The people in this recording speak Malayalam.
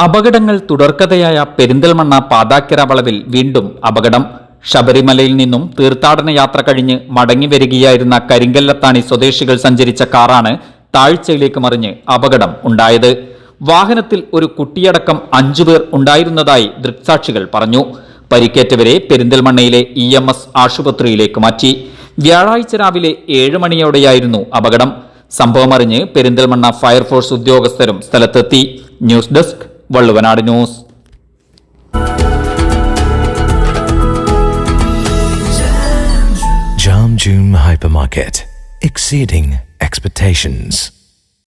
അപകടങ്ങൾ തുടർക്കഥയായ പെരിന്തൽമണ്ണ പാതാക്കര വളവിൽ വീണ്ടും അപകടം. ശബരിമലയിൽ നിന്നും തീർത്ഥാടന യാത്ര കഴിഞ്ഞ് മടങ്ങി വരികയായിരുന്ന കരിങ്കല്ലത്താണി സ്വദേശികൾ സഞ്ചരിച്ച കാറാണ് താഴ്ചയിലേക്ക് മറിഞ്ഞ് അപകടം ഉണ്ടായത്. വാഹനത്തിൽ ഒരു കുട്ടിയടക്കം 5 പേർ ഉണ്ടായിരുന്നതായി ദൃക്സാക്ഷികൾ പറഞ്ഞു. പരിക്കേറ്റവരെ പെരിന്തൽമണ്ണയിലെ EMS ആശുപത്രിയിലേക്ക് മാറ്റി. വ്യാഴാഴ്ച രാവിലെ 7 മണിയോടെയായിരുന്നു അപകടം. സംഭവമറിഞ്ഞ് പെരിന്തൽമണ്ണ ഫയർഫോഴ്സ് ഉദ്യോഗസ്ഥരും സ്ഥലത്തെത്തി. News desk Valluvanad news. Jam June Hypermarket, exceeding expectations.